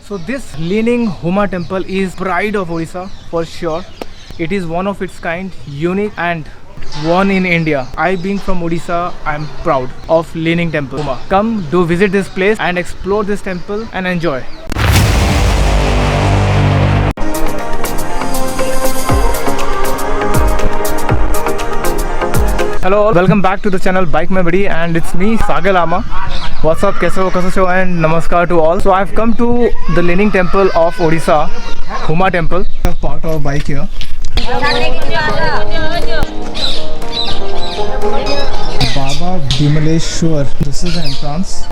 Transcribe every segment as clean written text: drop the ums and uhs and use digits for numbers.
So this Leaning Huma temple is pride of Odisha for sure. It is one of its kind, unique and one in India. I being from Odisha, I am proud of Leaning Temple Huma. Come do visit this place and explore this temple and enjoy. Hello all, welcome back to the channel Bike Mein Badi and it's me Sagar Lama. What's up, kaise ho and namaskar to all. So I've come to the Leaning Temple of Odisha, Huma Temple. I've parked our bike here. Baba Bimaleshwar. This is the entrance.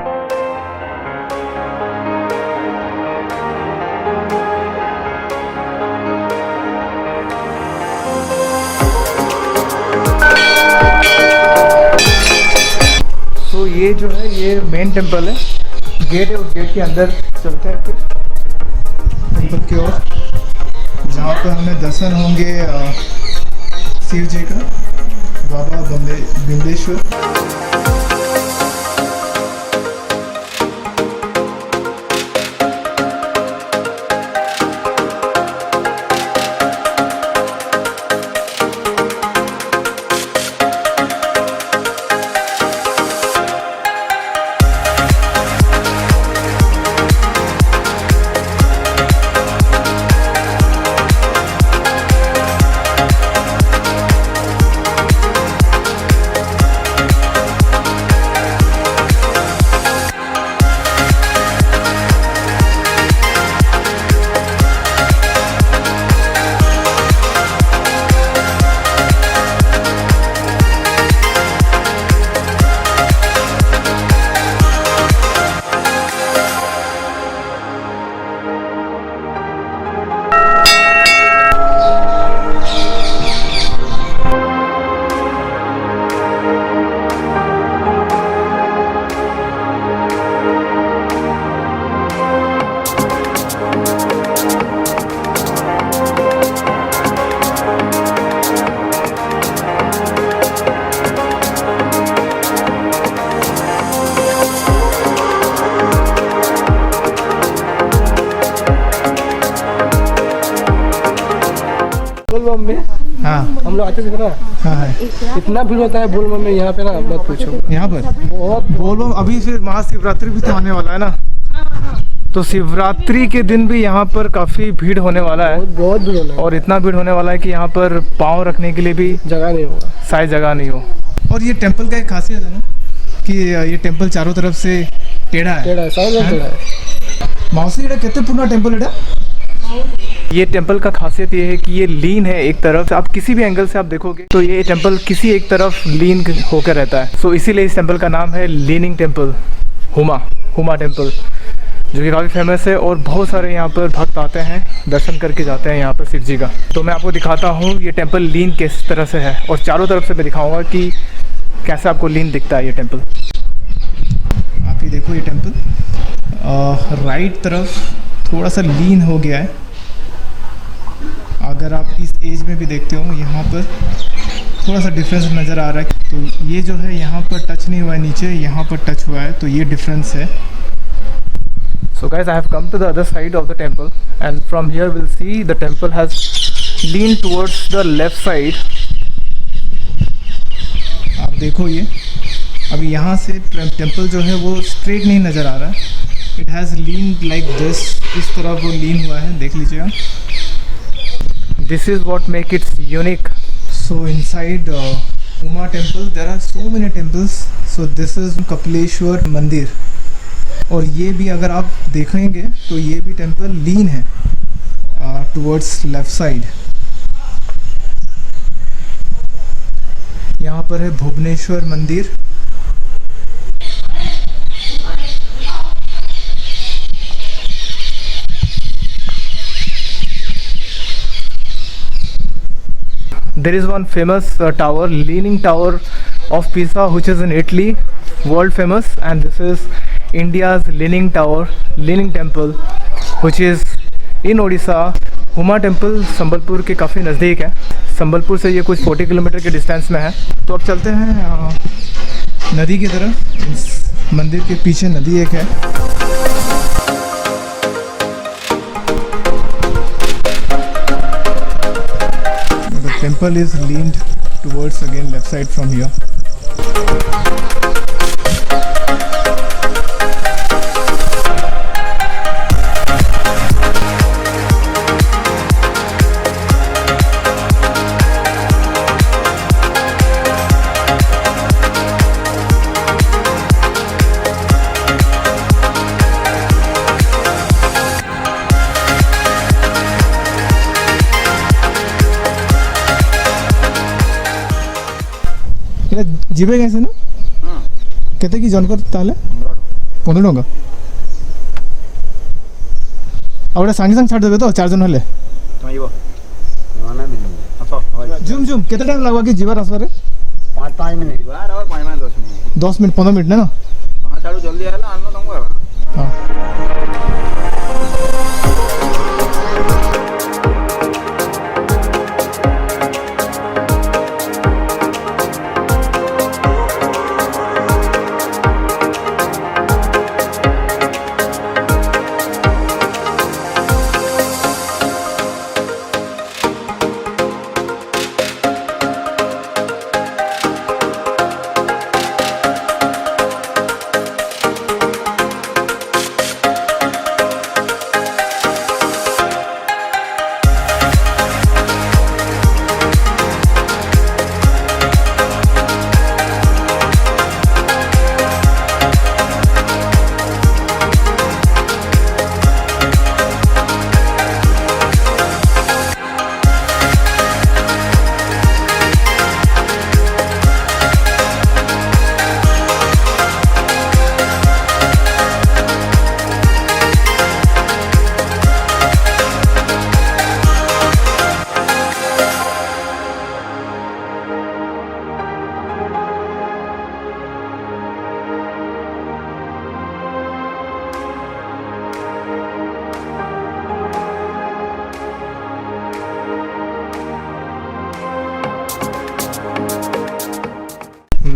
तो ये जो है ये main temple है, gate है, उस gate के अंदर चलते हैं फिर टेंपल की ओर, जहाँ पर हमें दर्शन होंगे शिव जी का, बाबा बिमलेश्वर। बोलबम में हाँ हम लोग आते थे ना, हाँ है। इतना भीड़ होता है बोलबम में यहाँ पे ना, मत पूछो। यहाँ पर बहुत बोलो, अभी फिर महाशिवरात्रि भी तो आने वाला है ना, तो शिवरात्रि के दिन भी यहाँ पर काफ़ी भीड़ होने वाला है। बहुत भीड़ होना है और इतना भीड़ होने वाला है कि यहाँ पर पाँव रखने के लिए भी जगह नहीं होगा, शायद जगह नहीं हो। और ये टेंपल का एक खासियत है ना कि ये टेंपल चारों तरफ से टेढ़ा है। टेढ़ा है, सब टेढ़ा है। मौसी एटा कितने पुराना टेंपल एटा? ये टेंपल का खासियत ये है कि ये लीन है एक तरफ, आप किसी भी एंगल से आप देखोगे तो ये टेंपल किसी एक तरफ लीन होकर रहता है। सो इसीलिए इस टेंपल का नाम है लीनिंग टेंपल हुमा टेंपल, जो कि काफ़ी फेमस है और बहुत सारे यहाँ पर भक्त आते हैं, दर्शन करके जाते हैं यहाँ पर शिव जी का। तो मैं आपको दिखाता हूँ ये टेंपल लीन किस तरह से है और चारों तरफ से मैं दिखाऊँगा कि कैसे आपको लीन दिखता है ये टेंपल। आप ही देखो ये टेंपल राइट तरफ थोड़ा सा लीन हो गया है। अगर आप इस एज में भी देखते हो यहाँ पर थोड़ा सा डिफरेंस नज़र आ रहा है। तो ये जो है यहाँ पर टच नहीं हुआ है, नीचे यहाँ पर टच हुआ है, तो ये डिफरेंस है। So guys, I have come to the other side of the temple and from here we'll see the temple has leaned towards the left side. आप देखो ये अभी यहाँ से टेंपल जो है वो स्ट्रेट नहीं नज़र आ रहा है, it has lean like this, इस तरह वो लीन हुआ है, देख लीजिएगा। This is what make its unique. So inside Huma temple there are so many temples. So this is Kapileswar mandir, और ये भी अगर आप देखेंगे तो ये भी टेम्पल लीन है टुवर्ड्स लेफ्ट साइड। यहाँ पर है भुवनेश्वर मंदिर। There is one famous tower, Leaning Tower of Pisa, which is in Italy, world famous, and this is India's Leaning Tower, Leaning Temple, which is in Odisha. Huma temple Sambalpur के काफ़ी नज़दीक है, संबलपुर से ये कुछ 40 किलोमीटर के डिस्टेंस में है। तो अब चलते हैं नदी की तरफ। इस मंदिर के पीछे नदी एक है। temple is leaned towards again left side from here. ଯିବେ କାଇଁ ସେନ କେତେ କି ଜଣକର ତାହେଲେ 15 ଟଙ୍କା ଆଉ ଗୋଟେ ସାଙ୍ଗେ ସାଙ୍ଗେ ଛାଡ଼ିଦେବେ ତ 4 ଜଣ ହେଲେ ଜୁମ୍ ଜୁମ୍ କେତେ ଟାଇମ୍ ଲାଗବା କି ଯିବାର ଆସିବାରେ 5 मिनट 10 ମିନିଟ୍ 15 ମିନିଟ୍ ନା जल्दी आएला आनो तुमको ହଁ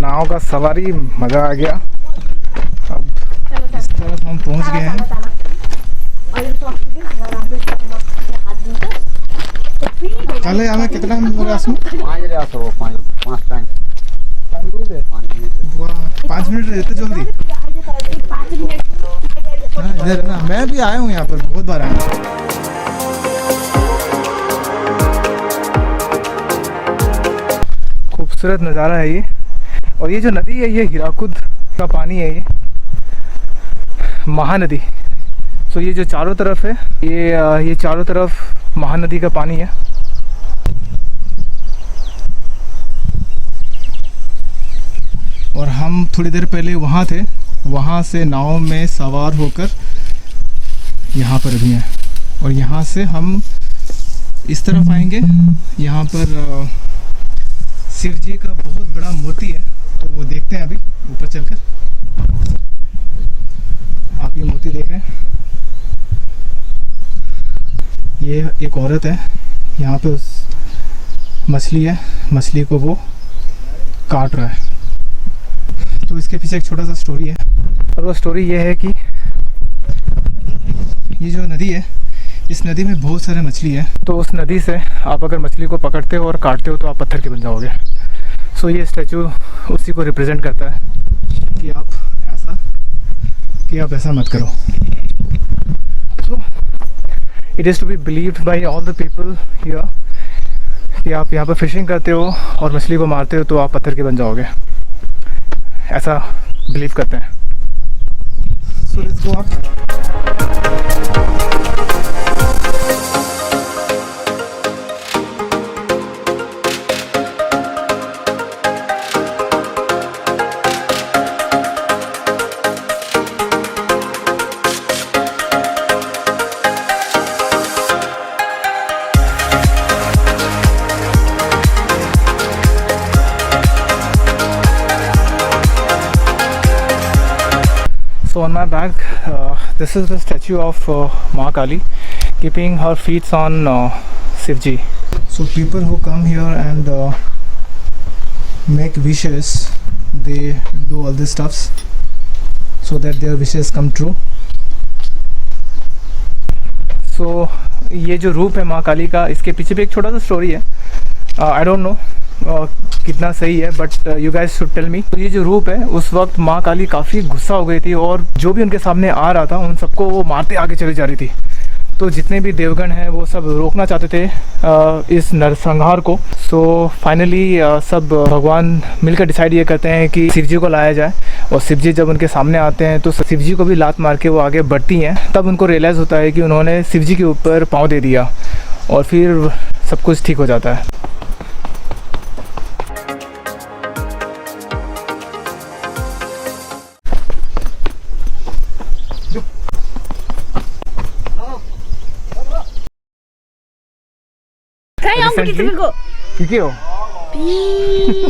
नाव का सवारी मज़ा आ गया। अब इस तरफ हम पहुंच गए हैं। चले हमें कितना मेरे आसमान 5 रे आसो 5 टाइम 5 मिनट रहते जल्दी। हाँ इधर ना मैं भी आया हूँ यहाँ पर बहुत बार आया हूँ। खूबसूरत नज़ारा है ये। और ये जो नदी है ये हीराकुद का पानी है, ये महानदी। तो ये जो चारों तरफ है ये चारों तरफ महानदी का पानी है। और हम थोड़ी देर पहले वहाँ थे, वहाँ से नाव में सवार होकर यहाँ पर भी हैं। और यहाँ से हम इस तरफ आएंगे। यहाँ पर शिव जी का बहुत बड़ा मूर्ति है, तो वो देखते हैं अभी ऊपर चलकर। आप ये मूर्ति देख रहे हैं, ये एक औरत है, यहाँ पे उस मछली है, मछली को वो काट रहा है। तो इसके पीछे एक छोटा सा स्टोरी है, और वो स्टोरी ये है कि ये जो नदी है, इस नदी में बहुत सारे मछली है। तो उस नदी से आप अगर मछली को पकड़ते हो और काटते हो तो आप पत्थर के बन जाओगे। सो ये स्टैचू उसी को रिप्रेजेंट करता है कि आप ऐसा मत करो। So it is to be believed by all the people here कि आप यहाँ पर फिशिंग करते हो और मछली को मारते हो तो आप पत्थर के बन जाओगे, ऐसा बिलीव करते हैं। So let's go on. So on my back, this is the statue of Ma Kali, keeping her feet on Shivji. So people who come here and make wishes, they do all these stuffs so that their wishes come true. So ये जो रूप है माँ काली का, इसके पीछे भी एक छोटा सा स्टोरी है। आई डोंट नो कितना सही है, but you guys should tell me. तो ये जो रूप है, उस वक्त माँ काली काफ़ी गुस्सा हो गई थी और जो भी उनके सामने आ रहा था उन सबको वो मारते आगे चली जा रही थी। तो जितने भी देवगण हैं वो सब रोकना चाहते थे इस नरसंहार को। सो फाइनली सब भगवान मिलकर डिसाइड ये करते हैं कि शिव जी को लाया जाए, और शिव जी जब उनके सामने आते हैं तो शिव जी को भी लात मार के वो आगे बढ़ती हैं। तब उनको रियलाइज़ होता है कि उन्होंने शिव जी के ऊपर पाँव दे दिया, और फिर सब कुछ ठीक हो जाता है। Kaya ang Recently? kulit ko. क्योंकि हो Beep.